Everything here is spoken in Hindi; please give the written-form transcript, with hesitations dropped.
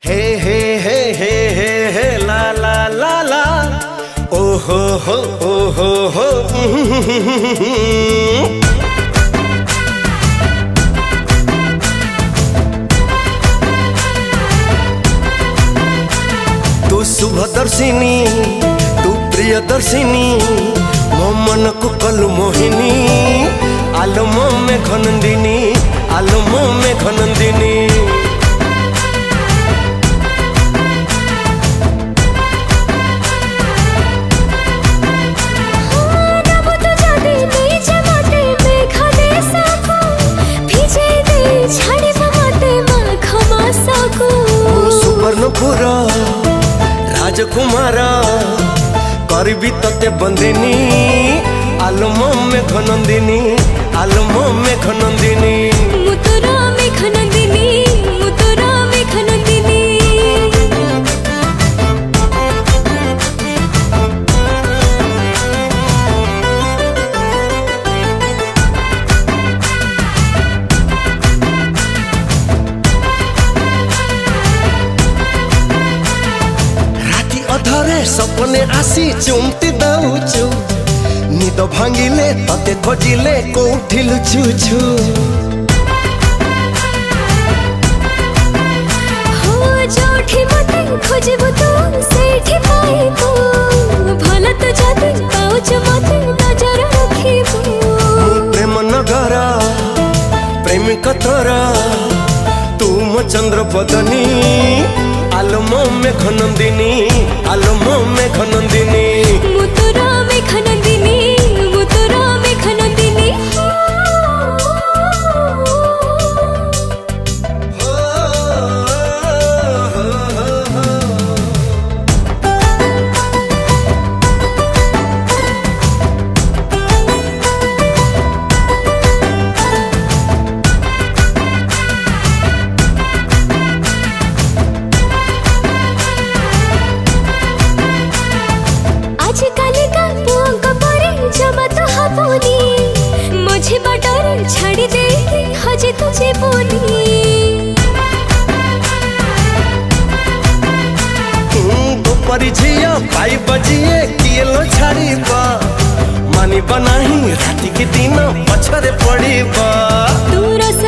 हे हे हे हे हे हे ला ला ला ला ओ हो हो तू शुभदर्शिनी तू प्रियदर्शिनी मो मन को कलु मोहिनी आलम में घनंदिनी आलम में घनंदिनी सुवर्णपुर राजकुमार करबी तते बंदिनी आलम में घनंदिनी आलम में घनंदिनी मुतुरा में घनंदिनी मुतुरा में घनंदिनी अधरे सपने आसी चुमती दउचु निद भांगिले तते खोजिले कोठी लुचु छु हो जोठी मते खोजबो तू सेठी पाइबो भला तो जाति पाउच मते नजर रखिबो प्रेम नगर प्रेमिक तोरा तू मो चंद्र बदनी आलम में घनंदिनी आलम में घनंदिनी मुतुरा में घनंदिनी मुतुरा में घनंदिनी मुझे बटर छाड़ी दे हजे तुझे बोली गोपरी झिया पाई बजिए किए लो छाड़ीबा मानिबा नहीं राति के दिन पछरे पड़ीबा तू रस